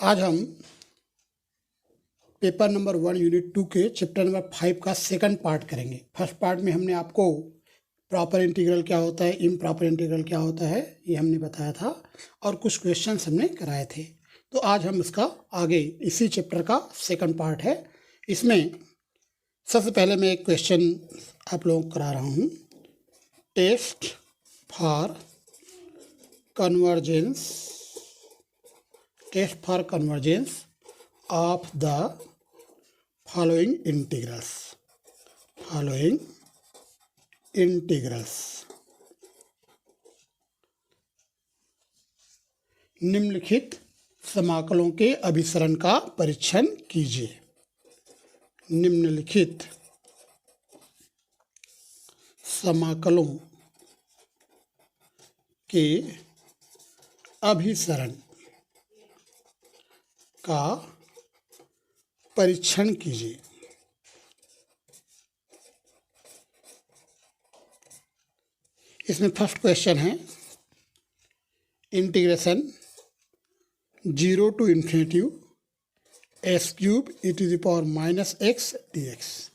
आज हम paper number 1 unit 2 के चैप्टर नंबर 5 का सेकंड पार्ट करेंगे। फर्स्ट पार्ट में हमने आपको प्रॉपर इंटीग्रल क्या होता है, इम्प्रॉपर इंटीग्रल क्या होता है, ये हमने बताया था और कुछ क्वेश्चंस हमने कराए थे। तो आज हम इसका आगे इसी चैप्टर का सेकंड पार्ट है। इसमें सबसे पहले मैं एक क्वेश्चन आप लोगों को करा रहा हूँ। Test for convergence of the following integrals निम्नलिखित समाकलों के अभिसरण का परीक्षण कीजिए। निम्नलिखित समाकलों के अभिसरण का परीक्षण कीजिए। इसमें फर्स्ट क्वेश्चन है integration 0 to infinity s cube e to the power minus x dx।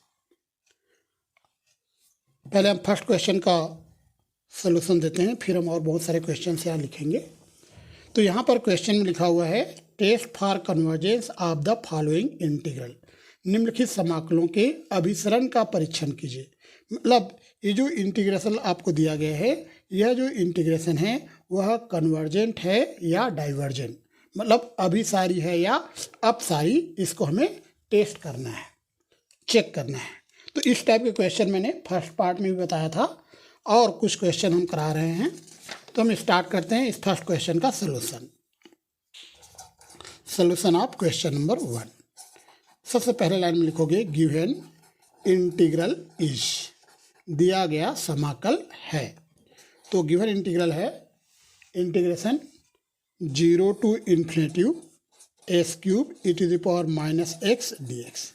पहले हम फर्स्ट क्वेश्चन का सलूशन देते हैं, फिर हम और बहुत सारे क्वेश्चन यहाँ लिखेंगे। तो यहाँ पर क्वेश्चन में लिखा हुआ है test for convergence of the following integral. निम्नलिखित समाकलों के अभिसरण का परीक्षण कीजिए। मतलब ये जो इंटीग्रेशन आपको दिया गया है, यह जो इंटीग्रेशन है वह कन्वर्जेंट है या डाइवर्जेंट, मतलब अभिसारी है या अपसारी, इसको हमें टेस्ट करना है, चेक करना है। तो इस टाइप के क्वेश्चन मैंने फर्स्ट पार्ट में भी बताया था और कुछ क्वेश्चन हम करा रहे हैं। तो हम स्टार्ट करते हैं इस फर्स्ट क्वेश्चन का सॉल्यूशन ऑफ क्वेश्चन नंबर 1। सबसे पहले लाइन में लिखोगे गिवन इंटीग्रल इज, दिया गया समाकल है। तो गिवन इंटीग्रल है integration 0 to infinity s cube e to the power minus x dx।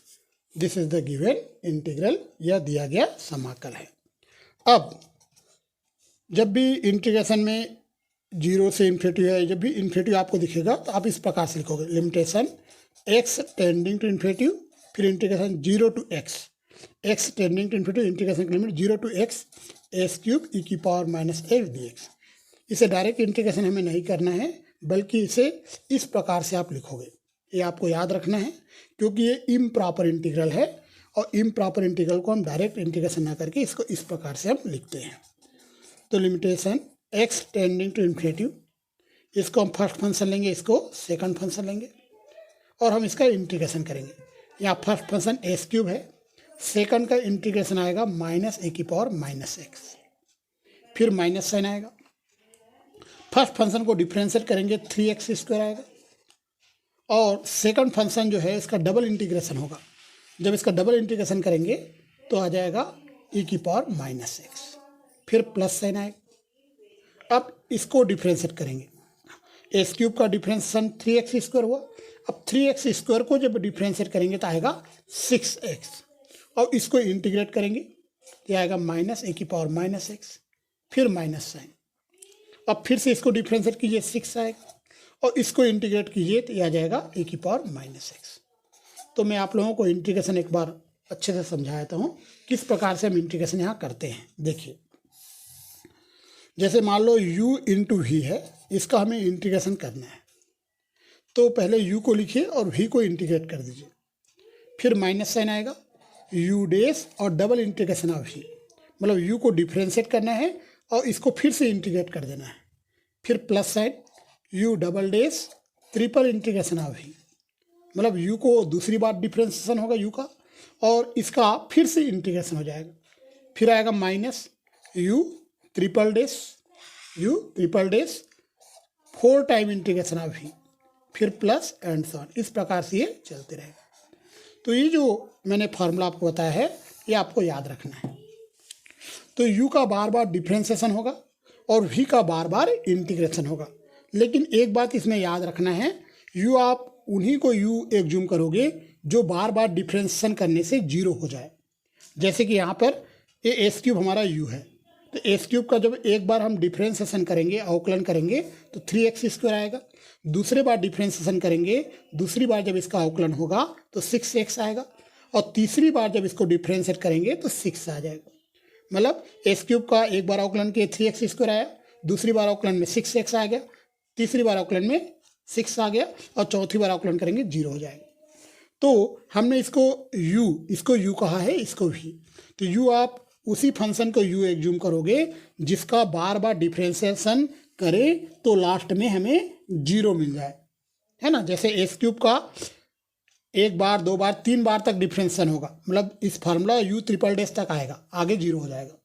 This is the given integral, यह दिया गया समाकल है। अब जब भी इंटीग्रेशन में 0 से इन्फिनिटी है, जब भी इन्फिनिटी आपको दिखेगा तो आप इस प्रकार से लिखोगे limitation x tending to infinity, फिर integration 0 to x tending to infinity, integration की limit 0 to x s cube e की पावर माइनस x dx। इसे डायरेक्ट इंटीग्रेशन हमें नहीं करना है, बल्कि इसे इस प्रकार से आप लिखोगे। ये आपको याद रखना है क्योंकि ये इम्प्रॉपर इंटीग्रल है और इम्प्रॉपर इंटीग्रल को हम डायरेक्ट इंटीग्रेशन ना करके इसको इस प्रकार से हम लिखते हैं। तो limitation x tending to infinity, इसको हम फर्स्ट फंक्शन लेंगे, इसको सेकंड फंक्शन लेंगे और हम इसका इंटीग्रेशन करेंगे। यहाँ फर्स्ट फंक्शन एस क्यूब है, सेकंड का इंटीग्रेशन आएगा माइनस ए की पावर माइनस एक्स, फिर माइनस साइन आएगा। फर्स्ट फंक्शन को डिफ्रेंशिएट करेंगे 3x² आएगा और सेकंड फंक्शन जो है इसका डबल इंटीग्रेशन होगा। जब इसका डबल इंटीग्रेशन करेंगे तो आ जाएगा e की पावर माइनस एक्स, फिर प्लस साइन आएगा। अब इसको डिफ्रेंशिएट करेंगे, एस क्यूब का डिफ्रेंशिएशन 3x² हुआ। अब 3x² को जब डिफ्रेंशिएट करेंगे तो आएगा 6x और इसको इंटीग्रेट करेंगे तो आएगा माइनस ए की पावर माइनस एक्स, फिर माइनस साइन। अब फिर से इसको डिफ्रेंशिएट कीजिए 6 आएगा और इसको इंटीग्रेट कीजिए तो यह आ जाएगा ए की पावर माइनस एक्स। तो मैं आप लोगों को इंटीग्रेशन एक बार अच्छे से समझाता हूँ किस प्रकार से हम इंटीग्रेशन यहाँ करते हैं। देखिए, जैसे मान लो u इंटू वी है, इसका हमें इंटीग्रेशन करना है। तो पहले u को लिखिए और v को इंटीग्रेट कर दीजिए, फिर माइनस साइन आएगा u डैश और डबल इंटीग्रेशन ऑफ v, मतलब u को डिफ्रेंशिएट करना है और इसको फिर से इंटीग्रेट कर देना है, फिर plus sign u double dash triple integration of v, मतलब u को दूसरी बार डिफ्रेंशिएशन होगा u का और इसका फिर से इंटीग्रेशन हो जाएगा, फिर आएगा minus u triple dash 4 time integration of v, फिर प्लस एंड सॉन। इस प्रकार से ये चलते रहेगा। तो ये जो मैंने फार्मूला आपको बताया है ये आपको याद रखना है। तो u का बार बार डिफ्रेंशिएशन होगा और v का बार बार इंटीग्रेशन होगा। लेकिन एक बात इसमें याद रखना है, u आप उन्हीं को u एग्ज्यूम करोगे जो बार बार डिफ्रेंशिएशन करने से 0 हो जाए। जैसे कि यहाँ पर ये एस क्यूब हमारा u है, तो एस क्यूब का जब एक बार हम डिफ्रेंशिएशन करेंगे, अवकलन करेंगे तो 3x² आएगा। दूसरे बार डिफ्रेंसिएशन करेंगे, दूसरी बार जब इसका अवकलन होगा तो 6x आएगा, और तीसरी बार जब इसको डिफ्रेंशिएट करेंगे तो 6 आ जाएगा। मतलब एक्स क्यूब का एक बार अवकलन के 3x स्क्वायर आया, दूसरी बार अवकलन में 6x आ गया, तीसरी बार अवकलन में 6 आ गया, और चौथी बार अवकलन करेंगे 0 हो जाएगा। तो हमने इसको u कहा है, इसको भी। तो u आप उसी फंक्शन को u एग्ज्यूम करोगे जिसका बार बार डिफ्रेंशिएशन करें तो लास्ट में हमें 0 मिल जाए, है ना। जैसे एक्स क्यूब का एक बार, दो बार, 3 बार तक डिफ्रेंशिएशन होगा, मतलब इस फार्मूला u ट्रिपल डैश तक आएगा, आगे 0 हो जाएगा।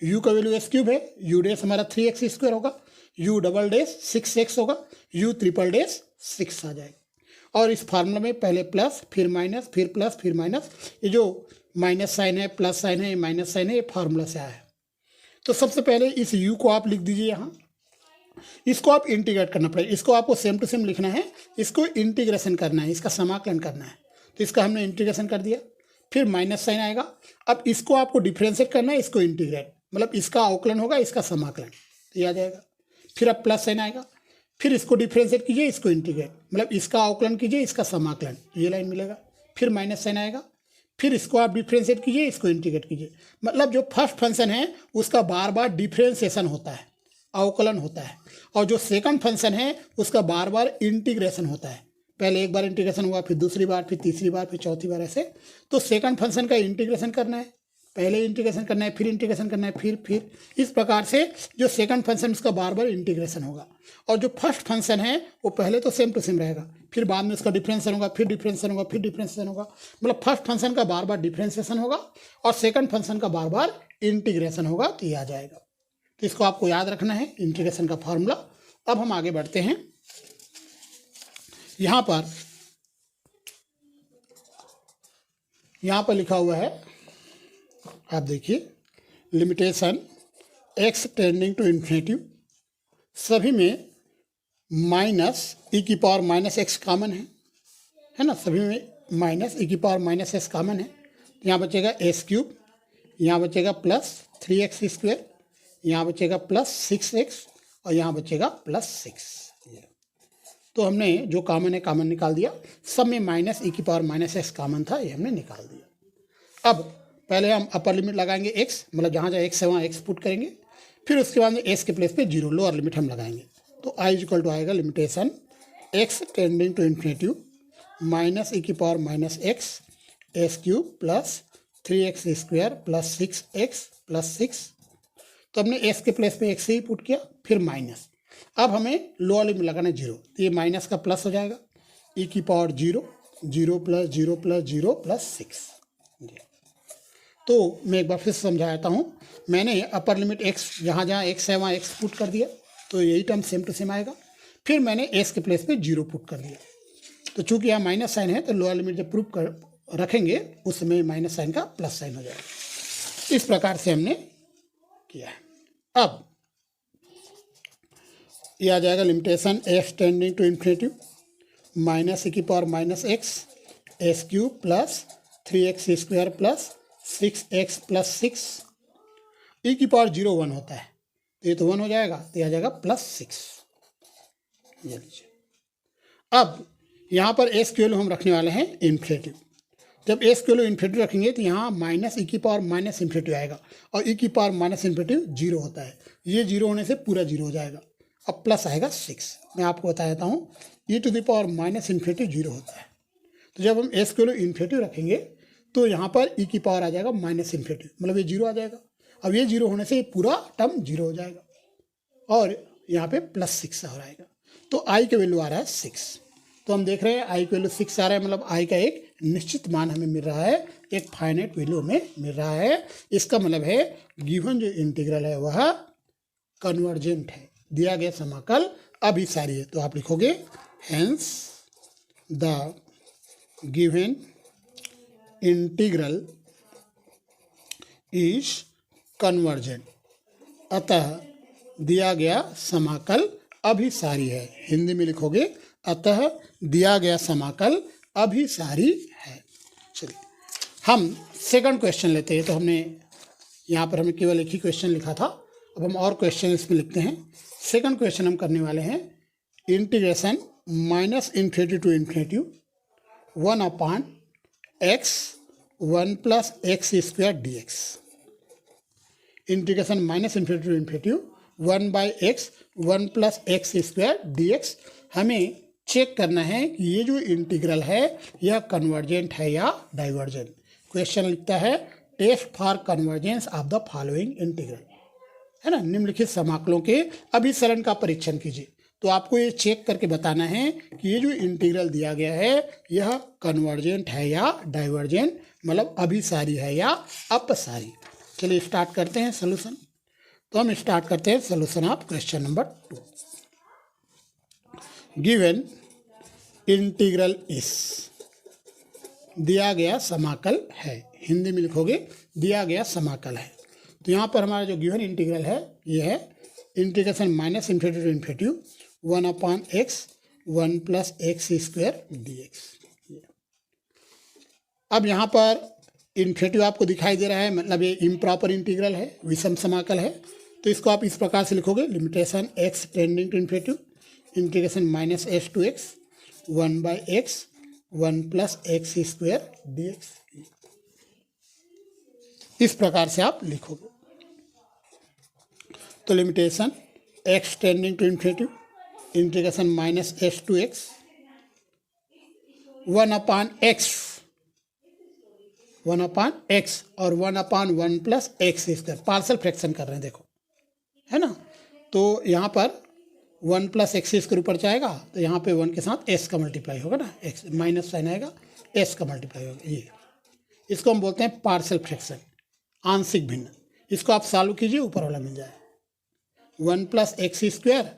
u का वैल्यू एक्स क्यूब है, u डैश हमारा 3x स्क्वायर होगा, u डबल डैश 6x होगा, u ट्रिपल डैश 6 आ जाएगा। और इस फार्मूला में पहले प्लस, फिर माइनस, फिर प्लस, फिर माइनस, ये जो माइनस साइन है, प्लस साइन है, माइनस साइन है, ये फार्मूला से आया है। तो सबसे पहले इस u को आप लिख दीजिए यहाँ, इसको आप इंटीग्रेट करना पड़ेगा, इसको आपको सेम टू सेम लिखना है, इसको इंटीग्रेशन करना है, इसका समाकलन करना है। तो इसका हमने इंटीग्रेशन कर दिया, फिर माइनस साइन आएगा। अब इसको आपको डिफ्रेंशिएट करना है, इसको इंटीग्रेट, मतलब इसका अवकलन होगा, इसका समाकलन, तो ये आ जाएगा। फिर अब प्लस साइन आएगा, फिर इसको डिफ्रेंशिएट कीजिए, इसको इंटीग्रेट, मतलब इसका अवकलन कीजिए, इसका समाकलन, ये लाइन मिलेगा। फिर माइनस साइन आएगा, फिर इसको आप डिफ्रेंशिएट कीजिए, इसको इंटीग्रेट कीजिए। मतलब जो फर्स्ट फंक्शन है उसका बार बार डिफ्रेंशिएशन होता है, अवकलन होता है, और जो सेकंड फंक्शन है उसका बार बार इंटीग्रेशन होता है। पहले एक बार इंटीग्रेशन हुआ, फिर दूसरी बार, फिर तीसरी बार, फिर चौथी बार, ऐसे। तो सेकंड फंक्शन का इंटीग्रेशन करना है, पहले इंटीग्रेशन करना है, फिर इंटीग्रेशन करना है, फिर इस प्रकार से जो सेकंड फंक्शन उसका बार बार इंटीग्रेशन होगा। और जो फर्स्ट फंक्शन है वो पहले तो सेम टू सेम रहेगा, फिर बाद में उसका डिफ्रेंशिएशन होगा, फिर डिफ्रेंशिएशन होगा, फिर डिफ्रेंशिएशन होगा। मतलब फर्स्ट फंक्शन का बार बार डिफ्रेंशिएशन होगा और सेकंड फंक्शन का बार बार इंटीग्रेशन होगा, तो ये आ जाएगा। तो इसको आपको याद रखना है, इंटीग्रेशन का फार्मूला। अब हम आगे बढ़ते हैं। यहाँ पर लिखा हुआ है, आप देखिए, limitation x tending to infinitive, सभी में माइनस e की पावर माइनस एक्स कॉमन है ना, सभी में माइनस e की पावर माइनस एक्स कॉमन है। यहाँ बचेगा एक्स क्यूब, यहाँ बचेगा प्लस 3x स्क्वायर, यहाँ बचेगा प्लस 6x, और यहाँ बचेगा प्लस 6। तो हमने जो कॉमन है कॉमन निकाल दिया, सब में माइनस e की पावर माइनस एक्स कॉमन था, ये हमने निकाल दिया। अब पहले हम अपर लिमिट लगाएंगे x, मतलब जहाँ जहाँ x है वहाँ x पुट करेंगे, फिर उसके बाद में s के प्लेस पे 0 लोअर लिमिट हम लगाएंगे। तो i इक्वल टू आएगा limitation x tending to infinitive minus e की power minus X S cube plus 3x square plus 6x plus 6। तो हमने s के प्लेस पे x ही पुट किया, फिर माइनस। अब हमें लोअर लिमिट लगाना है 0, तो ये माइनस का प्लस हो जाएगा, e की पावर 0, 0 प्लस 0 प्लस 0 प्लस 6। तो मैं एक बार फिर समझा देता हूँ। मैंने अपर लिमिट x, जहाँ जहाँ x है वहाँ x पुट कर दिया, तो यही टर्म सेम टू सेम आएगा। फिर मैंने s के प्लेस पे 0 पुट कर दिया। तो चूंकि यहाँ माइनस साइन है, तो लोअर लिमिट जब प्रूफ कर रखेंगे उस समय माइनस साइन का प्लस साइन हो जाएगा। इस प्रकार से हमने किया है। अब ये आ जाएगा limitation x tending to infinitive minus e की power minus X S cube plus 3x square plus 6x plus 6। e की पावर 0 1 होता है, तो ये तो 1 हो जाएगा, तो ये आ जाएगा प्लस 6। ये लीजिए। अब यहाँ पर s की वैल्यू हम रखने वाले हैं इन्फिनिटिव। जब s की वैल्यू इन्फिनिटिव रखेंगे तो यहाँ माइनस e की पावर माइनस इन्फिनिटिव आएगा, और e की पावर माइनस इन्फिनिटिव 0 होता है, ये 0 होने से पूरा 0 हो जाएगा। अब प्लस आएगा 6। मैं आपको बता देता हूँ, e to the power minus infinitive 0 होता है। तो जब हम s की वैल्यू इन्फिनिटिव रखेंगे तो यहाँ पर e की पावर आ जाएगा माइनस इन्फिनिटिव, मतलब ये 0 आ जाएगा। अब ये 0 होने से ये पूरा टर्म 0 हो जाएगा, और यहाँ पे प्लस 6 आ जाएगा। तो i का वैल्यू आ रहा है 6। तो हम देख रहे हैं i का वैल्यू 6 आ रहा है, मतलब i का एक निश्चित मान हमें मिल रहा है, एक फाइनाइट वैल्यू हमें मिल रहा है। इसका मतलब है गिवन जो इंटीग्रल है वह कन्वर्जेंट है, दिया गया समाकल अभिसारी है। तो आप लिखोगे hence the given integral is convergent, अतः दिया गया समाकल अभिसारी है। हिंदी में लिखोगे अतः दिया गया समाकल अभिसारी है। चलिए हम सेकंड क्वेश्चन लेते हैं। तो हमने यहाँ पर हमें केवल एक ही क्वेश्चन लिखा था, अब हम और क्वेश्चन इसमें लिखते हैं। सेकंड क्वेश्चन हम करने वाले हैं integration minus infinity to infinity 1 upon X 1 plus X square D X. Integration minus infinity to infinity 1 by X 1 plus X square D X. हमें चेक करना है कि ये जो इंटीग्रल है यह कन्वर्जेंट है या डाइवर्जेंट। क्वेश्चन लिखता है test for convergence of the following integral, है ना, निम्नलिखित समाकलों के अभिसरण का परीक्षण कीजिए। तो आपको ये चेक करके बताना है कि ये जो इंटीग्रल दिया गया है यह कन्वर्जेंट है या डाइवर्जेंट, मतलब अभिसारी है या अपसारी। चलिए स्टार्ट करते हैं सोल्यूशन। तो हम स्टार्ट करते हैं solution of question number 2। Given integral इस, दिया गया समाकल है, हिंदी में लिखोगे दिया गया समाकल है। तो यहाँ पर हमारा जो गिवन इंटीग्रल है ये है integration minus infinity to infinity 1 upon X 1 plus X square D x. अब यहाँ पर इन्फिनिटी आपको दिखाई दे रहा है, मतलब ये इम्प्रॉपर इंटीग्रल है, विषम समाकल है। तो इसको आप इस प्रकार से लिखोगे limitation x tending to infinity integration minus S to X 1 by X 1 plus X square D X. इस प्रकार से आप लिखोगे। तो limitation x tending to infinity integration minus S to X 1 upon X और 1 upon 1 plus X square, partial fraction कर रहे हैं देखो, है ना। तो यहाँ पर 1 प्लस एक्स स्क्वायर ऊपर जाएगा तो यहाँ पे 1 के साथ एस का मल्टीप्लाई होगा ना, एक्स माइनस साइन आएगा, एस का मल्टीप्लाई होगा। ये इसको हम बोलते हैं पार्शियल फ्रैक्शन, आंशिक भिन्न। इसको आप सॉल्व कीजिए, ऊपर वाला मिल जाए 1 प्लस एक्स स्क्वायर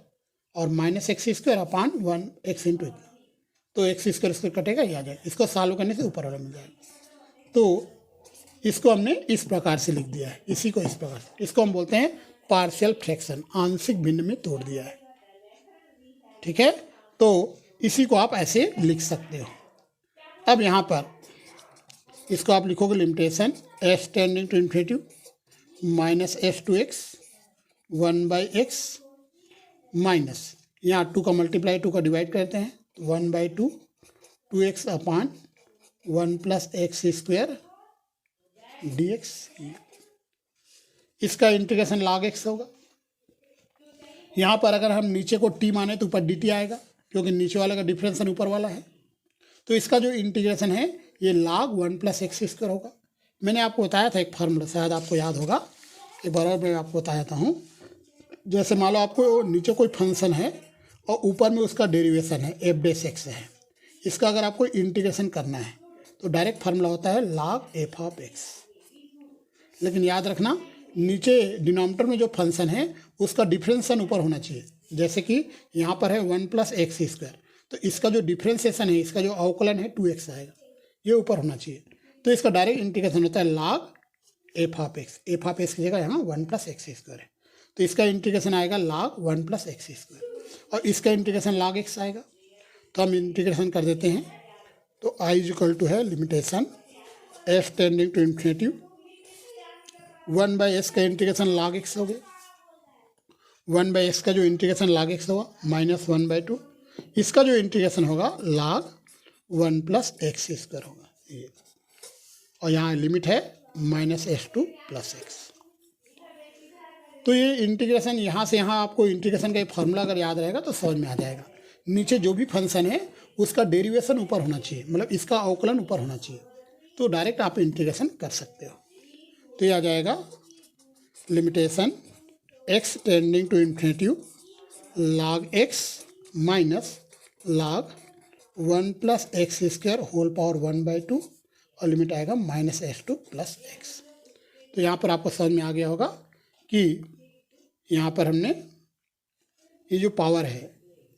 और minus x square upon 1 x into इतना, तो एक्स स्क्वायर स्क्वायर कटेगा, ये आ जाएगा। इसको सॉल्व करने से ऊपर वाला मिल जाएगा। तो इसको हमने इस प्रकार से लिख दिया है, इसी को इस प्रकार से, इसको हम बोलते हैं पार्शियल फ्रैक्शन, आंशिक भिन्न में तोड़ दिया है, ठीक है। तो इसी को आप ऐसे लिख सकते हो। अब यहाँ पर इसको आप लिखोगे limitation S tending to infinity minus S to X 1 by X minus, यहाँ 2 का मल्टीप्लाई 2 का डिवाइड करते हैं, 1 by 2 2x upon 1 plus X square D x. इसका इंटीग्रेशन log x होगा। यहाँ पर अगर हम नीचे को t माने तो ऊपर dt आएगा, क्योंकि नीचे वाले का डिफरेंसन ऊपर वाला है। तो इसका जो इंटीग्रेशन है ये log 1 प्लस एक्स स्क्वायर होगा। मैंने आपको बताया था एक फार्मूला, शायद आपको याद होगा, एक बार और मैं आपको बताता हूँ। जैसे मान लो आपको नीचे कोई फंक्शन है और ऊपर में उसका डेरिवेशन है एफ डेस एक्स है, इसका अगर आपको इंटीग्रेशन करना है तो डायरेक्ट फार्मूला होता है log एफ ऑफ एक्स। लेकिन याद रखना नीचे डिनोमिनेटर में जो फंक्शन है उसका डिफरेंसन ऊपर होना चाहिए। जैसे कि यहाँ पर है 1 प्लस एक्स स्क्वायर, तो इसका जो डिफरेंशिएशन है, इसका जो अवकलन है 2x आएगा, ये ऊपर होना चाहिए। तो इसका डायरेक्ट इंटीग्रेशन होता है log F of x. F of x की जगह यहाँ 1 प्लस एक्स स्क्वायर है, तो इसका इंटीग्रेशन आएगा log 1 प्लस एक्स स्क्वायर, और इसका इंटीग्रेशन log x आएगा। तो हम इंटीग्रेशन कर देते हैं। तो i इज इक्वल टू है limitation F tending to infinity 1 by S का इंटीग्रेशन log x हो गया, 1 बाई एक्स का जो इंटीग्रेशन log x होगा माइनस 1 बाई 2, इसका जो इंटीग्रेशन होगा log 1 प्लस एक्स स्क्वायर होगा ये, और यहाँ लिमिट है minus S to plus X. तो ये इंटीग्रेशन यहाँ से यहाँ आपको इंटीग्रेशन का एक फार्मूला अगर याद रहेगा तो समझ में आ जाएगा। नीचे जो भी फंक्शन है उसका डेरिवेशन ऊपर होना चाहिए, मतलब इसका अवकलन ऊपर होना चाहिए, तो डायरेक्ट आप इंटीग्रेशन कर सकते हो। तो ये आ जाएगा limitation x tending to infinity log x minus log 1 plus X square whole power 1 by 2, और लिमिट आएगा minus S to plus X. तो यहाँ पर आपको समझ में आ गया होगा कि यहाँ पर हमने ये जो पावर है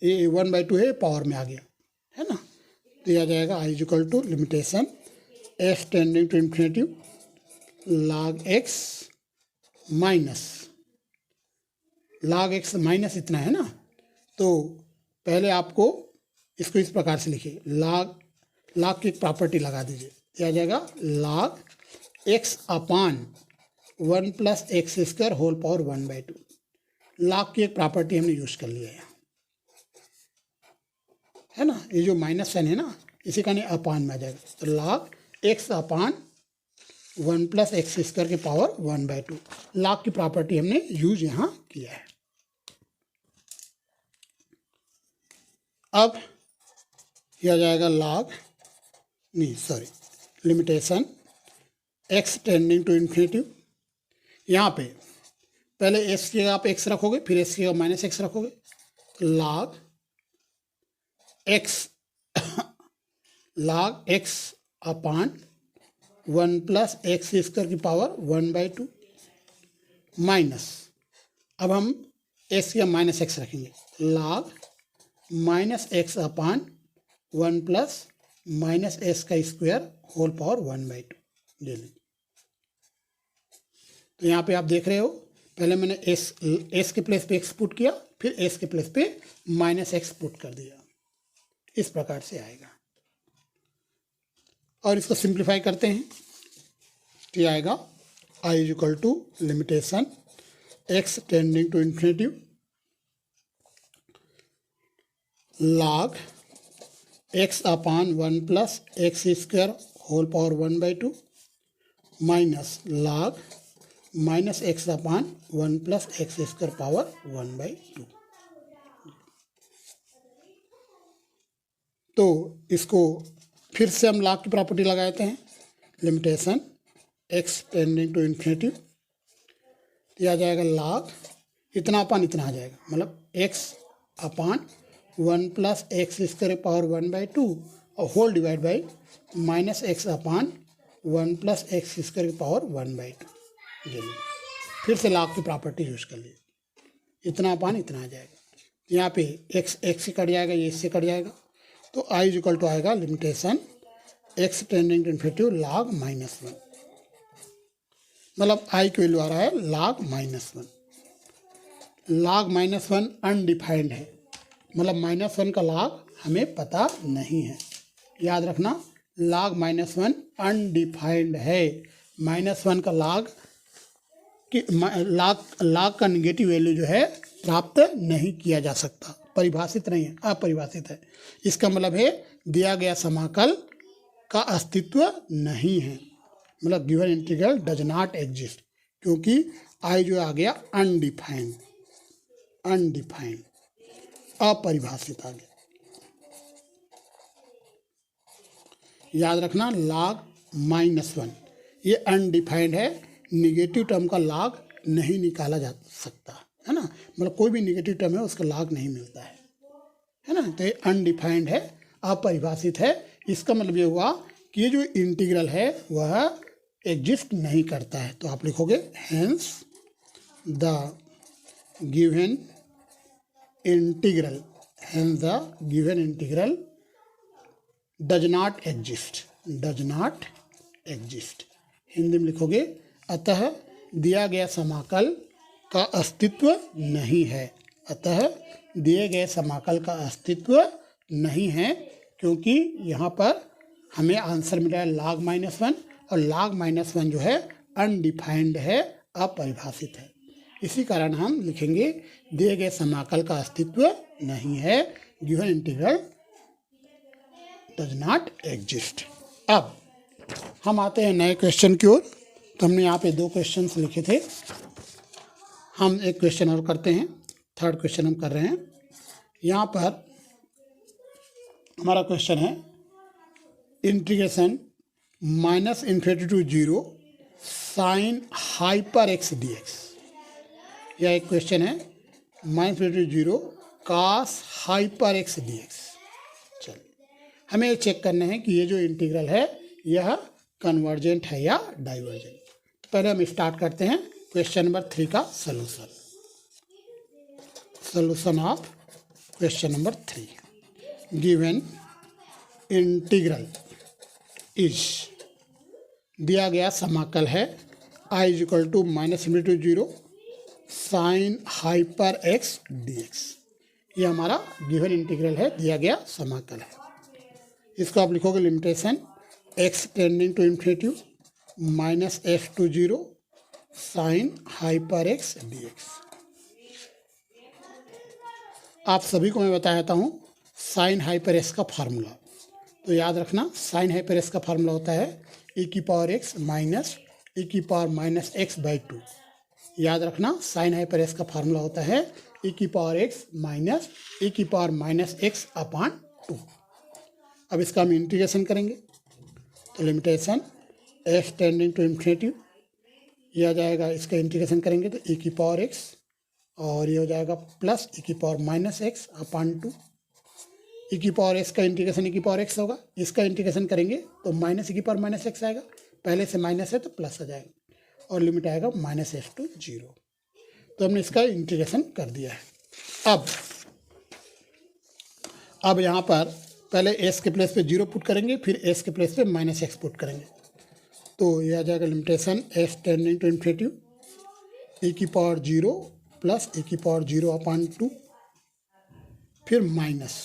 ये 1 बाई 2 है, पावर में आ गया, है ना। तो यह आ जाएगा I is equal to limitation S tending to infinity log x minus log x minus इतना है ना। तो पहले आपको इसको इस प्रकार से लिखिए, log की एक प्रॉपर्टी लगा दीजिए, यह आ जाएगा log x upon 1 plus X square whole power 1 by 2। log की एक प्रॉपर्टी हमने यूज कर लिया है। है ना, ये जो माइनस साइन है ना, इसी का नहीं अपान में आ जाएगा, तो log x upon 1 plus X square की पावर 1/2। log की प्रॉपर्टी हमने यूज यहाँ किया है। अब यह आ जाएगा limitation x tending to infinity. यहाँ पे पहले s की जगह आप x रखोगे, फिर s की जगह माइनस एक्स रखोगे, तो log x upon 1 plus X square की पावर 1/2 माइनस, अब हम s या माइनस एक्स रखेंगे, log minus x upon 1 plus minus S का स्क्वायर होल पावर 1/2 ले लेंगे। तो यहाँ पे आप देख रहे हो, पहले मैंने एस के प्लेस पे एक्स पुट किया, फिर एस के प्लेस पे माइनस एक्स पुट कर दिया, इस प्रकार से आएगा। और इसको सिंप्लीफाई करते हैं तो आएगा i is equal to limitation x tending to infinity log x upon 1 plus X square whole power 1/2 minus log minus x upon 1 plus X square power 1/2। तो इसको फिर से हम log की प्रॉपर्टी लगाते हैं, limitation x tending to infinity, तो आ जाएगा log इतना अपान इतना आ जाएगा, मतलब x upon 1 plus X square power 1/2 और whole divide by minus x upon 1 plus X square power 1/2 ले लीजिए। फिर से log की प्रॉपर्टी यूज कर लीजिए, इतना अपान इतना आ जाएगा, यहाँ पे x से कट जाएगा, ये इससे कट जाएगा, तो i इज इक्वल टू आएगा limitation x tending to infinity log -1, मतलब i की वैल्यू आ रहा है log -1। log -1 अनडिफाइंड है, मतलब -1 का log हमें पता नहीं है, याद रखना, log -1 अनडिफाइंड है। -1 का log का निगेटिव वैल्यू जो है प्राप्त नहीं किया जा सकता, परिभाषित नहीं है, अपरिभाषित है। इसका मतलब है दिया गया समाकल का अस्तित्व नहीं है, मतलब given integral does not exist, क्योंकि आई जो आ गया अनडिफाइंड, अपरिभाषित आ गया। याद रखना, log -1 ये अनडिफाइंड है, निगेटिव टर्म का log नहीं निकाला जा सकता है ना, मतलब कोई भी निगेटिव टर्म है उसका log नहीं मिलता है ना, तो ये अनडिफाइंड है, अपरिभाषित है। इसका मतलब ये हुआ कि ये जो इंटीग्रल है वह एग्जिस्ट नहीं करता है, तो आप लिखोगे hence the given integral does not exist. Hindi में लिखोगे अतः दिया गया समाकल का अस्तित्व नहीं है, क्योंकि यहाँ पर हमें आंसर मिला है log -1, और log -1 जो है अनडिफाइंड है, अपरिभाषित है। इसी कारण हम लिखेंगे दिए गए समाकल का अस्तित्व नहीं है, given integral does not exist. अब हम आते हैं नए क्वेश्चन की ओर। तो हमने यहाँ पे 2 क्वेश्चंस लिखे थे, हम एक क्वेश्चन और करते हैं, 3rd क्वेश्चन हम कर रहे हैं। यहाँ पर हमारा क्वेश्चन है integration -∞ to 0 sine hyper x dx। यह एक क्वेश्चन है -∞ to 0 cos hyper x dx। चलिए हमें ये चेक करना है कि ये जो इंटीग्रल है यह कन्वर्जेंट है या डाइवर्जेंट। तो पहले हम स्टार्ट करते हैं क्वेश्चन नंबर 3 का solution of question number 3। Given integral is, दिया गया समाकल है i is equal to -∞ to 0 sine hyper x dx। ये हमारा गिवन इंटीग्रल है, दिया गया समाकल है। इसको आप लिखोगे limitation x tending to infinity -f to 0 sine hyper x dx। आप सभी को मैं बता देता हूँ, साइन हाइपर एक्स का फार्मूला। तो याद रखना साइन हाइपर एक्स का फार्मूला होता है e की पावर x माइनस e की power minus x by two. याद रखना साइन हाइपर एक्स का फार्मूला होता है e की पावर x माइनस e की power minus x upon to. अब इसका हम इंटीग्रेशन करेंगे तो limitation x tending to infinity, ये आ जाएगा, इसका इंटीग्रेशन करेंगे तो e की पावर x और ये हो जाएगा प्लस e की power minus x upon to. e की पावर एक्स का इंटीग्रेशन e की पावर एक्स होगा, इसका इंटीग्रेशन करेंगे तो माइनस e की पावर माइनस एक्स आएगा, पहले से माइनस है तो प्लस आ जाएगा और लिमिट आएगा माइनस एक्स टू जीरो। तो हमने इसका इंटीग्रेशन कर दिया है। अब यहाँ पर पहले s के प्लेस पे जीरो पुट करेंगे, फिर s के प्लेस पे माइनस एक्स पुट करेंगे तो यह आ जाएगा limitation s tending to infinity e की पावर जीरो प्लस e की पावर जीरो अपान टू, फिर माइनस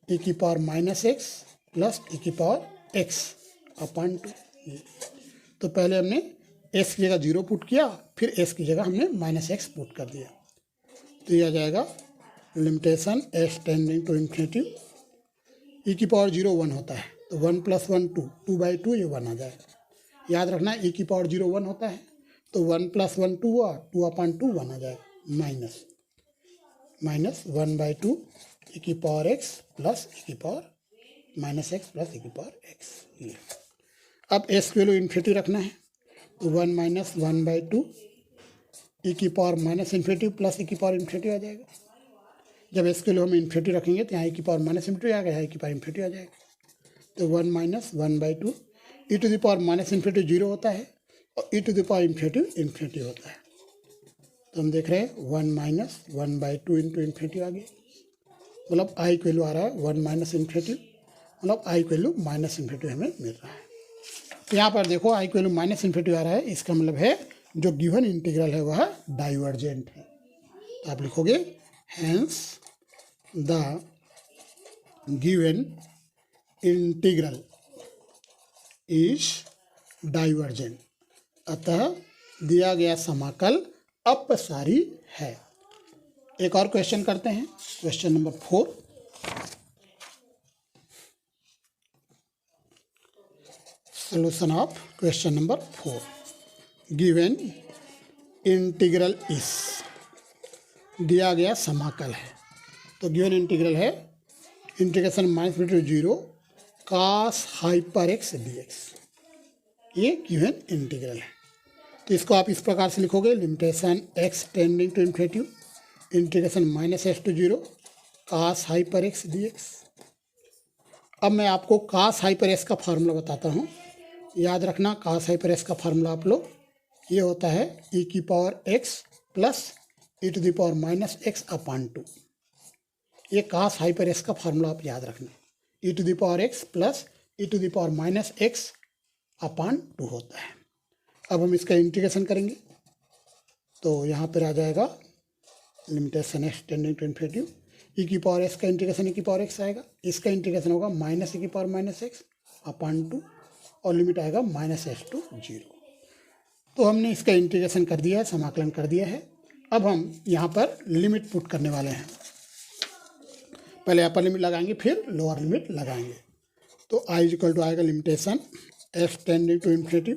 e की power minus x plus e की पावर x अपान टू। तो पहले हमने s की जगह जीरो पुट किया, फिर s की जगह हमने माइनस एक्स पुट कर दिया। तो यह आ जाएगा limitation s tending to infinity e की पावर जीरो वन होता है तो one plus one two, two by two ये वन आ जाएगा। याद रखना e की पावर जीरो वन होता है तो वन प्लस वन टू हुआ, टू अपान टू वन आ जाएगा, minus minus one by to e की पावर x प्लस e की power minus x plus e की पावर x। ये अब s की वैल्यू इन्फिनिटी रखना है तो one minus one by to e की power minus infinity plus e की पावर इन्फिनिटी आ जाएगा। जब s के लिए हम इन्फिनिटी रखेंगे तो यहाँ e की पावर माइनस इन्फिनिटी आ गया, यहाँ e की पावर इन्फिनिटी आ जाएगा। तो one minus one by two E to the power minus infinity zero होता है और E to the power infinity infinity होता है। तो हम देख रहे हैं one minus one by two into infinity आ गया, मतलब आई की वैल्यू आ रहा है वन माइनस इन्फिनिटी, मतलब आई की वैल्यू माइनस इन्फिनिटी हमें मिल रहा है। तो यहाँ पर देखो आई की वैल्यू माइनस इन्फिनिटी आ रहा है, इसका मतलब है जो गिवन इंटीग्रल है वह डाइवर्जेंट है। तो आप लिखोगे hence the given integral is divergent, अतः दिया गया समाकल अपसारी है। एक और क्वेश्चन करते हैं, question number 4। Solution of question number 4। Given integral is, दिया गया समाकल है, तो गिवन इंटीग्रल है integration minus to zero cos hyper x d x, ये गिवन इंटीग्रल है। तो इसको आप इस प्रकार से लिखोगे limitation x tending to infinity integration minus x to zero cos hyper x d x. अब मैं आपको कास हाइपर एक्स का फार्मूला बताता हूँ, याद रखना कास हाइपर एक्स का फार्मूला आप लोग ये होता है e की power x plus e to the power minus x upon two. ये कास हाइपर एक्स का फार्मूला आप याद रखना, e to the power x plus e to the power minus x upon two होता है। अब हम इसका इंटीग्रेशन करेंगे तो यहाँ पर आ जाएगा limitation x tending to infinity E की पावर एक्स का इंटीग्रेशन ई की पावर एक्स आएगा, इसका इंटीग्रेशन होगा माइनस ई की power minus x upon to और लिमिट आएगा माइनस एक्स टू जीरो। तो हमने इसका इंटीग्रेशन कर दिया है, समाकलन कर दिया है। अब हम यहाँ पर लिमिट पुट करने वाले हैं, पहले अपर लिमिट लगाएंगे फिर लोअर लिमिट लगाएंगे। तो आई इज इक्वल टू आएगा limitation x tending to infinity,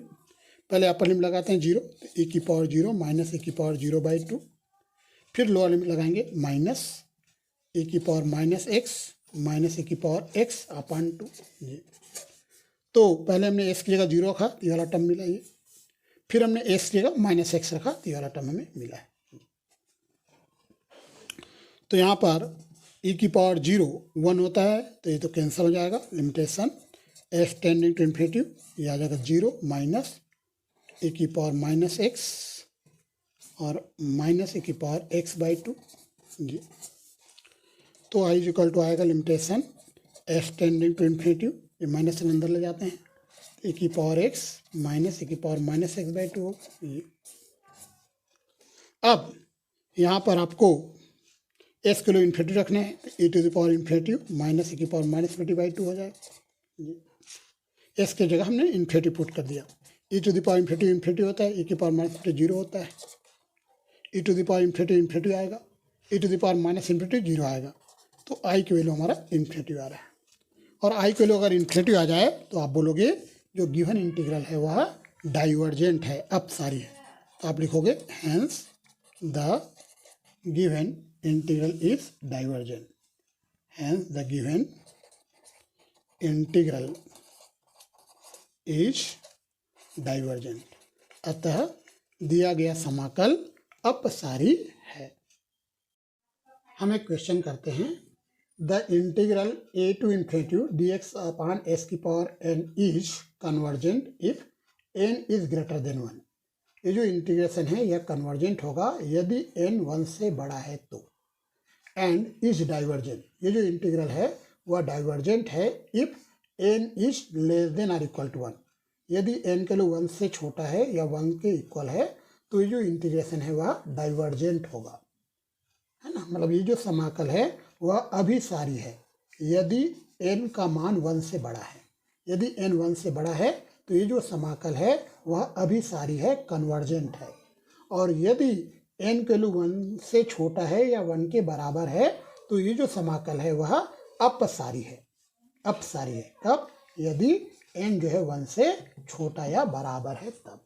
पहले अपर लिमिट लगाते हैं जीरो, ई की पावर जीरो माइनस ई की पावर जीरो बाई टू, फिर लोअर लिमिट लगाएंगे माइनस ई की पावर माइनस एक्स माइनस ई की पावर एक्स अपान टू। तो पहले हमने एक्स की जगह जीरो रखा तो ये वाला टर्म मिला ये, फिर हमने एक्स की जगह माइनस एक्स रखा तो ये वाला टर्म हमें मिला है। तो यहाँ पर ई की पावर जीरो वन होता है तो ये तो कैंसिल हो जाएगा, limitation x tending to infinity ये आ जाएगा जीरो माइनस ई की पावर माइनस एक्स और माइनस ई की पावर एक्स बाई टू जी। तो आई इज इक्वल टू आएगा limitation x tending to infinity, ये माइनस से अंदर ले जाते हैं, ई की पावर एक्स माइनस ई की power minus x by to होगा। अब यहाँ पर आपको एक्स के लिए इन्फिनिटी रखने हैं, E to the power infinity minus ई की power minus infinity by two हो जाएगा। एक्स की जगह हमने इन्फिनिटी पुट कर दिया, E to the power infinity infinity होता है, ई की पावर माइनस इन्फिनिटी जीरो होता है, E to the power infinity infinity आएगा, E to the power minus infinity zero आएगा, तो आई की वैल्यू हमारा इन्फिनिटी आ रहा है। और आई की वैल्यू अगर इन्फिनिटी आ जाए तो आप बोलोगे जो गिवन इंटीग्रल है वह डाइवर्जेंट है, अपसारी है। तो आप लिखोगे hence the given integral is divergent. Hence the given integral is divergent. अतः दिया गया समाकल अपसारी है। हम एक क्वेश्चन करते हैं। The integral a to infinity dx upon s की power n is convergent if n is greater than 1। ये जो इंटीग्रेशन है यह कन्वर्जेंट होगा यदि n 1 से बड़ा है तो। एंड इज डाइवर्जेंट, ये जो इंटीग्रल है वह डाइवर्जेंट है if n is less than or equal to 1। यदि n के लिए 1 से छोटा है या 1 के इक्वल है तो ये जो इंटीग्रेशन है वह डाइवर्जेंट होगा, है ना। मतलब ये जो समाकल है वह अभिसारी है यदि n का मान 1 से बड़ा है। यदि n 1 से बड़ा है तो ये जो समाकल है वह अभिसारी है, कन्वर्जेंट है। और यदि n के लिए 1 से छोटा है या 1 के बराबर है तो ये जो समाकल है वह अपसारी है, अपसारी है। कब? यदि n जो है 1 से छोटा या बराबर है तब।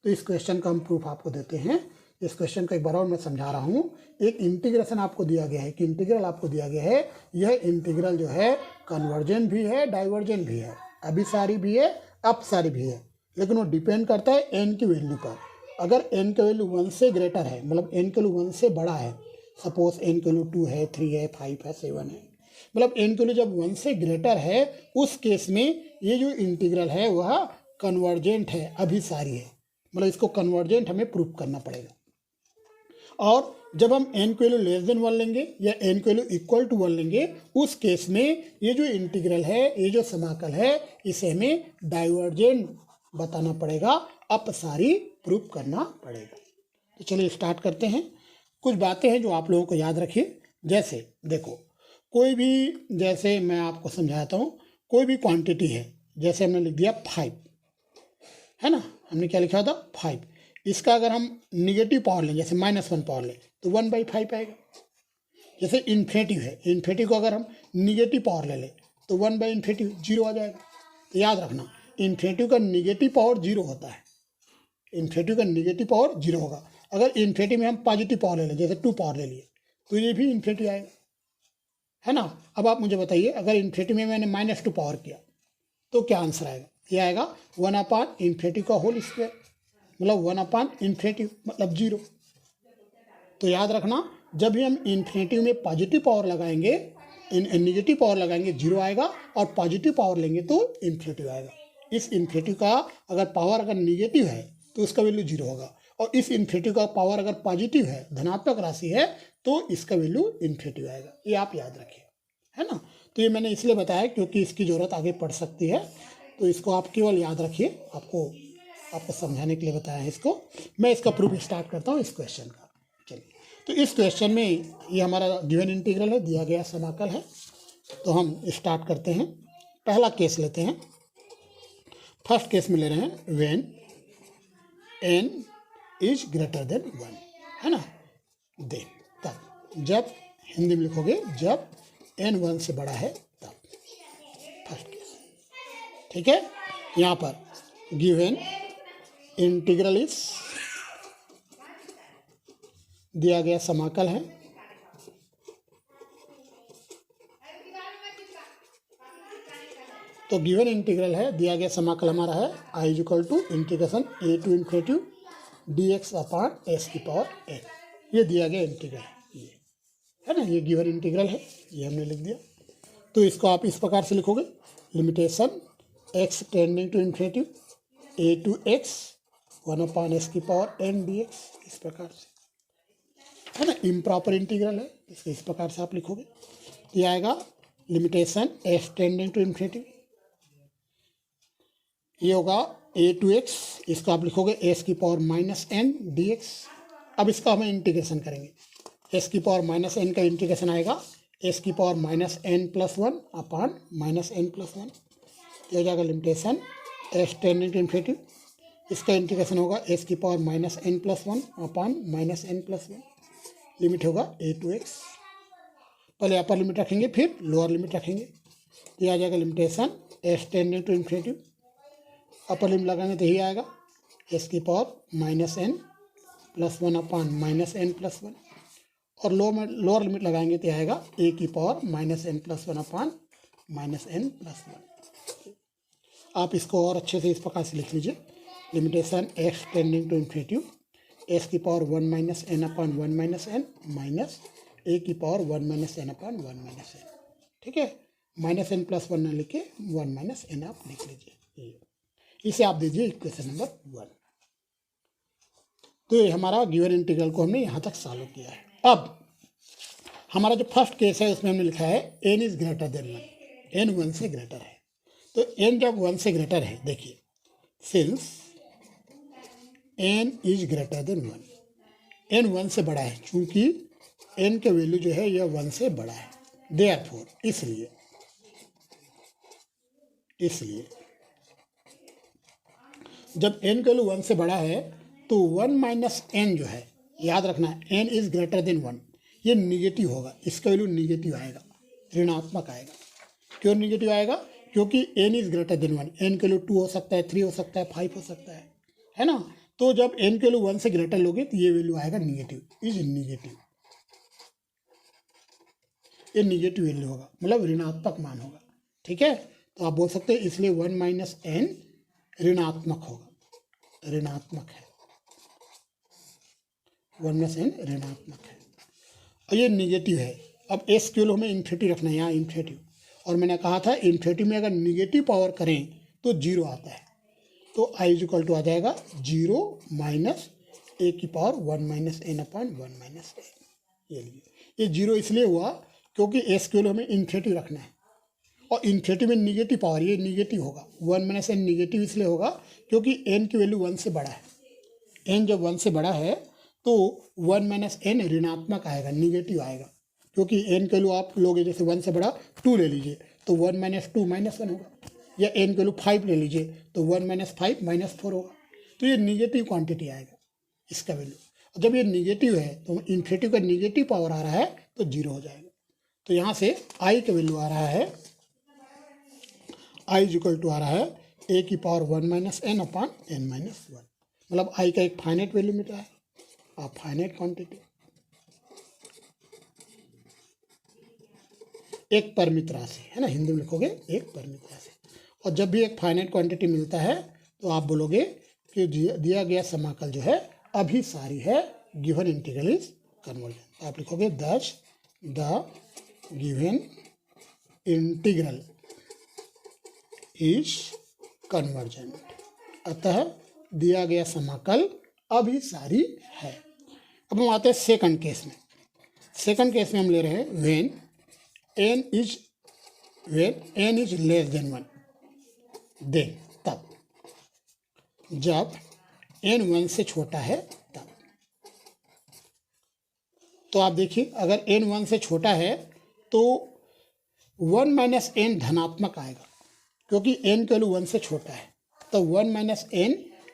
तो इस क्वेश्चन का हम प्रूफ आपको देते हैं। इस क्वेश्चन को एक बार और मैं समझा रहा हूँ। एक इंटीग्रेशन आपको दिया गया है कि इंटीग्रल आपको दिया गया है, यह इंटीग्रल जो है कन्वर्जेंट भी है, डाइवर्जेंट भी है, अभिसारी भी है, अपसारी भी है। लेकिन वो डिपेंड करता है n की वैल्यू पर। अगर n की वैल्यू 1 से ग्रेटर है, मतलब n की वैल्यू 1 से बड़ा है, सपोज n की वैल्यू 2 है, 3 है, 5 है, 7 है, मतलब n की वैल्यू जब 1 से ग्रेटर है उस केस में ये जो इंटीग्रल है वह कन्वर्जेंट है, अभिसारी है। मतलब इसको कन्वर्जेंट हमें प्रूफ करना पड़ेगा। और जब हम n की वैल्यू लेस देन 1 लेंगे या n की वैल्यू इक्वल टू 1 लेंगे उस केस में ये जो इंटीग्रल है, ये जो समाकल है, इसे हमें डाइवर्जेंट बताना पड़ेगा, अपसारी प्रूफ करना पड़ेगा। तो चलिए स्टार्ट करते हैं। कुछ बातें हैं जो आप लोगों को याद रखिए। जैसे देखो, कोई भी, जैसे मैं आपको समझाता हूँ, कोई भी क्वांटिटी है, जैसे हमने लिख दिया 5, है ना। हमने क्या लिखा था? 5। इसका अगर हम निगेटिव पावर लें, जैसे -1 पावर लें तो 1/5 आएगा। जैसे इन्फिनिटिव है, इन्फिनिटिव को अगर हम निगेटिव पावर ले लें तो 1/∞ 0 आ जाएगा। तो याद रखना, इन्फिनिटिव का निगेटिव पावर 0 होता है। इन्फिनिटिव का निगेटिव पावर 0 होगा। अगर इन्फिनिटिव में हम पॉजिटिव पावर ले लें, जैसे 2 पावर ले लिए, तो ये भी इन्फिनिटिव आएगा, है ना। अब आप मुझे बताइए, अगर इन्फिनिटिव में मैंने -2 पावर किया तो क्या आंसर आएगा? ये आएगा 1/∞ का होल स्क्वायर, मतलब 1/∞ मतलब 0। तो याद रखना, जब भी हम इन्फिनिटी में पॉजिटिव पावर लगाएंगे, निगेटिव पावर लगाएंगे 0 आएगा, और पॉजिटिव पावर लेंगे तो इन्फिनिटी आएगा। इस इन्फिनिटी का अगर पावर अगर निगेटिव है तो इसका वैल्यू 0 होगा, और इस इन्फिनिटी का पावर अगर पॉजिटिव है, धनात्मक राशि है, तो इसका वैल्यू इन्फिनिटी आएगा। ये आप याद रखिए, है ना। तो ये मैंने इसलिए बताया क्योंकि इसकी ज़रूरत आगे पड़ सकती है, तो इसको आप केवल याद रखिए। आपको समझाने के लिए बताया है इसको। मैं इसका प्रूफ स्टार्ट करता हूँ इस क्वेश्चन का। चलिए, तो इस क्वेश्चन में ये हमारा गिवन इंटीग्रल है, दिया गया समाकल है। तो हम स्टार्ट करते हैं। पहला केस लेते हैं। फर्स्ट केस में ले रहे हैं when n is greater than 1, है ना। देन तब, जब हिंदी में लिखोगे जब n 1 से बड़ा है तब। फर्स्ट केस, ठीक है। यहाँ पर गिवन इंटीग्रल इज, दिया गया समाकल है, तो गिवन इंटीग्रल है, दिया गया समाकल हमारा है i = integration a to ∞ dx/s⁴n। ये दिया गया इंटीग्रल ये है ना, ये गिवन इंटीग्रल है, ये हमने लिख दिया। तो इसको आप इस प्रकार से लिखोगे, limitation x tending to ∞ a to x 1/s⁴n dx, इस प्रकार से, है ना। इम्प्रॉपर इंटीग्रल है, इसको इस प्रकार से आप लिखोगे। ये आएगा लिमिटेशन x टेंडिंग टू ∞, ये होगा a to x, इसको आप लिखोगे s⁻−n dx। अब इसका हम इंटीग्रेशन करेंगे, s⁻−n का इंटीग्रेशन आएगा s⁻−n+1 अपान -n+1। ये हो जाएगा लिमिटेशन x टेंडिंग टू ∞, इसका इंटीग्रेशन होगा s⁻−n+1 अपान -n+1। लिमिट होगा a to x। पहले अपर लिमिट रखेंगे फिर लोअर लिमिट रखेंगे, तो ये आ जाएगा limitation S tending to infinity. Upper limit लगाएंगे तो यही आएगा एस की power minus n plus one upon minus n plus one, और लोअर लिमिट लगाएंगे तो आएगा ए की power minus n plus one upon minus n plus one. आप इसको और अच्छे से इस प्रकार से लिख लीजिए, limitation x tending to infinity s की power one minus n upon one minus n minus a की power one minus n upon one minus n. ठीक है, माइनस एन प्लस वन ना लिख के वन माइनस एन आप लिख लीजिए, इसे आप दीजिए इक्वेशन नंबर 1। तो ये हमारा गिवन इंटीग्रल को हमने यहाँ तक सॉल्व किया है। अब हमारा जो फर्स्ट केस है उसमें हमने लिखा है n is greater than 1, n 1 से ग्रेटर है। तो n जब 1 से ग्रेटर है, देखिए since n is greater than 1, n 1 से बड़ा है, चूंकि n के वैल्यू जो है यह 1 से बड़ा है, देयरफॉर इसलिए जब n का वैल्यू 1 से बड़ा है तो 1 माइनस एन जो है, याद रखना n इज ग्रेटर देन 1, ये निगेटिव होगा, इसका वैल्यू निगेटिव आएगा, ऋणात्मक आएगा। क्यों निगेटिव आएगा? क्योंकि n is greater than 1, n का वैल्यू 2 हो सकता है, 3 हो सकता है, 5 हो सकता है ना। तो जब n का वैल्यू 1 से ग्रेटर लोगे तो ये वैल्यू आएगा निगेटिव, इज निगेटिव, ये निगेटिव वैल्यू होगा, मतलब ऋणात्मक मान होगा। ठीक है, तो आप बोल सकते हैं इसलिए 1 माइनस एन ऋणात्मक होगा, ऋणात्मक है, 1 माइनस एन ऋणात्मक है, और ये निगेटिव है। अब एस के वैल्यू हमें इन्फिनिटी रखना है, यहाँ इन्फिनिटी, और मैंने कहा था इन्फिनिटी में अगर निगेटिव पावर करें तो 0 आता है, तो आई इज इक्वल टू आ जाएगा 0 माइनस ए की power 1 minus n upon 1 minus n. ये 0 इसलिए हुआ क्योंकि एस के वैल्यू हमें इन्फिनिटी रखना है, और इन्फिनिटी में निगेटिव पावर, ये निगेटिव होगा, 1 माइनस एन निगेटिव इसलिए होगा क्योंकि एन की वैल्यू 1 से बड़ा है। एन जब 1 से बड़ा है तो 1 माइनस एन ऋणात्मक आएगा, निगेटिव आएगा, क्योंकि एन के वैल्यू आप लोगे जैसे 1 से बड़ा 2 ले लीजिए तो 1 माइनस 2 माइनस 1 होगा, या एन के वैल्यू 5 ले लीजिए तो 1 माइनस 5 माइनस 4 होगा, तो ये निगेटिव क्वांटिटी आएगा इसका वैल्यू। जब ये निगेटिव है तो इन्फिनिटी का निगेटिव पावर आ रहा है तो 0 हो जाएगा। तो यहाँ से आई का वैल्यू आ रहा है, आई इज इक्वल टू आ रहा है ए की power 1 minus n upon n minus 1, मतलब आई का एक फाइनाइट वैल्यू मिल रहा है, आप फाइनाइट क्वांटिटी, एक परिमित राशि है ना, हिंदी में लिखोगे एक परिमित राशि। और जब भी एक फाइनाइट क्वांटिटी मिलता है तो आप बोलोगे कि दिया गया समाकल जो है अभिसारी है, गिवन इंटीग्रल इज कन्वर्जेंट। आप लिखोगे दस the given integral is convergent, अतः दिया गया समाकल अभिसारी है। अब हम आते हैं सेकंड केस में। सेकंड केस में हम ले रहे हैं when n is less than 1, then तब, जब n 1 से छोटा है तब। तो आप देखिए अगर n 1 से छोटा है तो 1 माइनस एन धनात्मक आएगा, क्योंकि n के वैल्यू 1 से छोटा है, तो 1 माइनस एन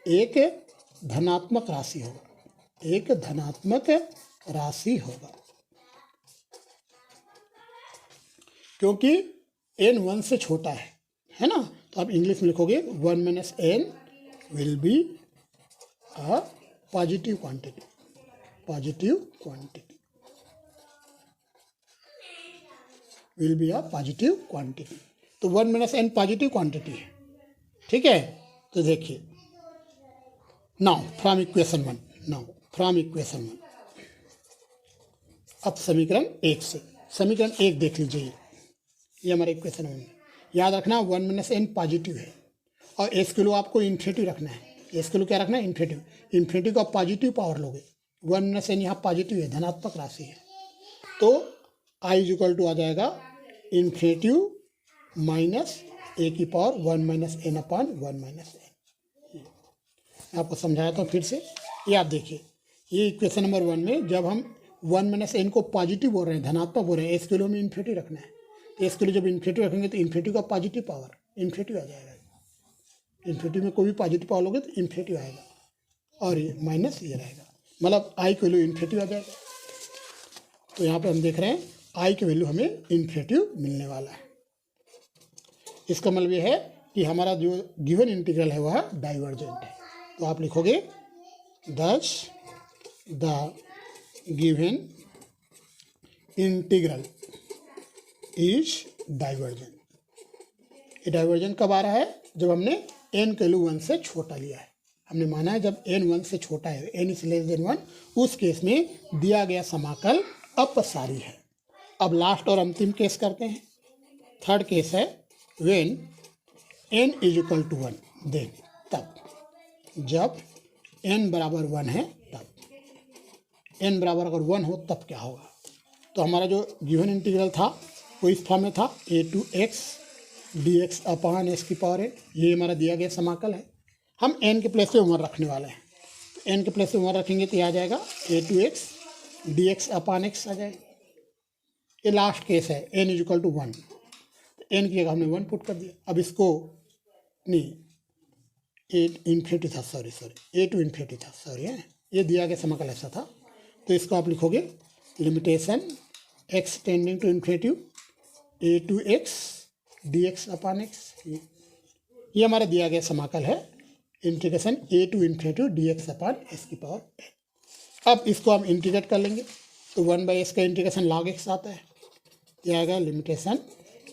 एक धनात्मक राशि होगा, एक धनात्मक राशि होगा, क्योंकि n 1 से छोटा है ना। तो आप इंग्लिश में लिखोगे 1 minus n will be a positive quantity, positive quantity will be a positive quantity. तो 1 माइनस एन पॉजिटिव क्वांटिटी है। ठीक है, तो देखिए नाउ फ्रॉम इक्वेशन 1, अब समीकरण 1 से, समीकरण 1 देख लीजिए, ये हमारा इक्वेशन 1 है। याद रखना 1 माइनस एन पॉजिटिव है, और एस के लिए आपको इन्फिनिटी रखना है। एस के लिए क्या रखना है? इन्फिनिटी। इन्फिनिटी को आप पॉजिटिव पावर लोगे, 1 माइनस एन यहाँ पॉजिटिव है, धनात्मक राशि है, तो आई इज इक्वल टू आ जाएगा इन्फिनिटी माइनस ए की power 1 minus n upon 1 minus n. आपको समझाया था फिर से, ये आप देखिए, ये इक्वेशन नंबर 1 में जब हम 1 माइनस एन को पॉजिटिव बोल रहे हैं, धनात्मक बोल रहे हैं, एस के लिए हमें इन्फिनिटी रखना है। एस के लिए जब इन्फिनिटी रखेंगे तो इन्फिनिटी का पॉजिटिव पावर इन्फिनिटी आ जाएगा। इन्फिनिटी में कोई भी पॉजिटिव पावर लोगे तो इन्फिनिटी आएगा, और ये माइनस ये रहेगा, मतलब आई के लिए इन्फिनिटी आ जाएगा। तो यहाँ पे हम देख रहे हैं आई की वैल्यू हमें इन्फिनिटिव मिलने वाला है। इसका मतलब ये है कि हमारा जो गिवन इंटीग्रल है वह डाइवर्जेंट है। तो आप लिखोगे thus the given integral is divergent. ये डाइवर्जेंट कब आ रहा है? जब हमने n का वैल्यू 1 से छोटा लिया है। हमने माना है जब n 1 से छोटा है, n इज लेस देन 1, उस केस में दिया गया समाकल अपसारी है। अब लास्ट और अंतिम केस करते हैं। थर्ड केस है when n is equal to 1, then तब जब n बराबर 1 है तब, n बराबर अगर 1 हो तब क्या होगा? तो हमारा जो गिवन इंटीग्रल था वो इस फॉर्म में था a2x dx अपॉन s की पावर n। ये हमारा दिया गया समाकल है। हम n के प्लेस पे 1 रखने वाले हैं। तो n के प्लेस पे 1 रखेंगे तो ये आ जाएगा a2x dx अपॉन x आ जाएगा। ये लास्ट केस है, n is equal to 1। n की जगह हमने 1 पुट कर दिया। अब इसको नहीं, ए इन्फिनिटी था, ए टू इन्फिनिटी था, सॉरी, ये दिया गया समाकल ऐसा था। तो इसको आप लिखोगे limitation x tending to infinitive a2x dx upon x। ये हमारा दिया गया समाकल है, integration a to infinitive dx upon s की पावर n। अब इसको हम इंटीग्रेट कर लेंगे तो 1/s का इंटीग्रेशन log x आता है। यह आएगा limitation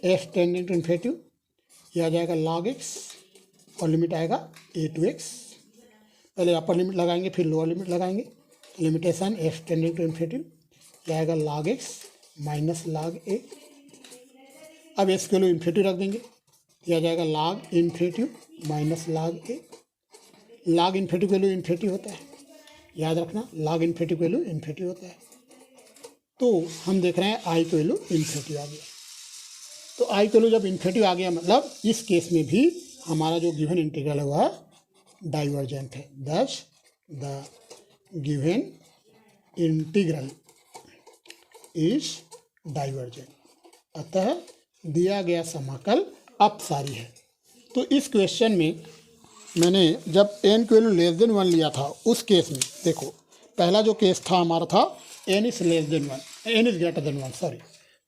x tending to infinitive, यह आ जाएगा log x और लिमिट आएगा a2x। पहले अपर लिमिट लगाएंगे फिर लोअर लिमिट लगाएंगे। Limitation x tending to infinitive, यह आएगा log x minus log a। अब s के वैल्यू इन्फिनिटिव रख देंगे, यह आ जाएगा log infinitive minus log a। log infinitive value infinitive होता है, याद रखना, log इन्फिनिटिव वैल्यू इन्फिनिटिव होता है। तो हम देख रहे हैं आई की वैल्यू इन्फिनिटिव आ गया। तो आई की वैल्यू जब इन्फिनिटिव आ गया मतलब इस केस में भी हमारा जो गिवन इंटीग्रल है वह डाइवर्जेंट है। दस the given integral is divergent, अतः दिया गया समाकल अपसारी है। तो इस क्वेश्चन में मैंने जब n की वैल्यू लेस देन 1 लिया था उस केस में देखो, पहला जो केस था हमारा था n is less than 1, n is greater than 1, sorry,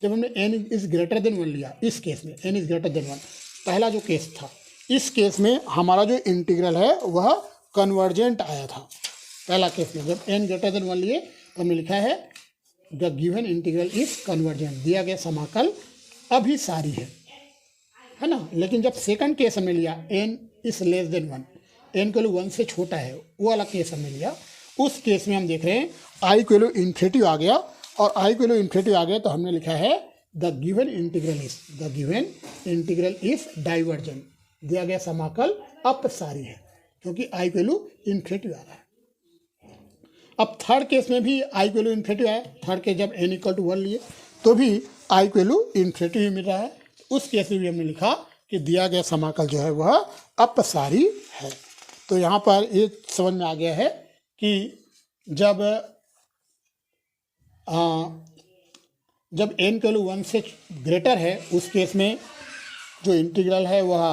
जब हमने n इज ग्रेटर देन 1 लिया, इस केस में n इज ग्रेटर देन 1 पहला जो केस था, इस केस में हमारा जो इंटीग्रल है वह कन्वर्जेंट आया था। पहला केस में जब n ग्रेटर देन 1 लिए तो हमने लिखा है the given integral is convergent, दिया गया समाकल अभिसारी है ना। लेकिन जब सेकंड केस हमने लिया n is less than 1, n की वैल्यू 1 से छोटा है, वो वाला केस हमने लिया। उस केस में हम देख रहे हैं आई की वैल्यू इन्फिनिटिव आ गया, और आई की वैल्यू इन्फिनिटिव आ गया तो हमने लिखा है the given integral is divergent, दिया गया समाकल अपसारी है, क्योंकि आई की वैल्यू इन्फिनिटिव आ रहा है। अब थर्ड केस में भी आई की वैल्यू इन्फिनिटिव आया। थर्ड केस जब n इक्वल टू 1 लिए तो भी आई की वैल्यू इन्फिनिटिव ही मिल रहा है। उस केस में भी हमने लिखा कि दिया गया समाकल जो है वह अपसारी है। तो यहाँ पर ये समझ में आ गया है कि जब n की वैल्यू 1 से ग्रेटर है उस केस में जो इंटीग्रल है वह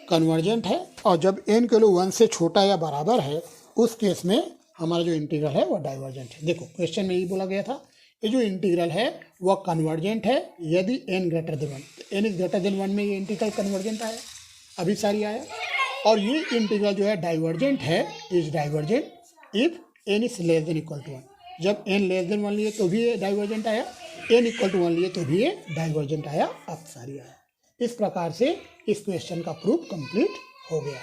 कन्वर्जेंट है, और जब n की वैल्यू 1 से छोटा या बराबर है उस केस में हमारा जो इंटीग्रल है वह डाइवर्जेंट है। देखो क्वेश्चन में यही बोला गया था, ये जो इंटीग्रल है वह कन्वर्जेंट है यदि n ग्रेटर देन 1, तो n इज ग्रेटर देन 1 में ये इंटीग्रल कन्वर्जेंट आया, अभिसारी आया। और ये इंटीग्रल जो है डाइवर्जेंट है, is divergent if n is less than equal to 1, जब n लेस देन 1 लिए तो भी ये डाइवर्जेंट आया, n इक्वल टू 1 लिए तो भी ये डाइवर्जेंट आया, अपसारी आया। इस प्रकार से इस क्वेश्चन का प्रूफ कंप्लीट हो गया।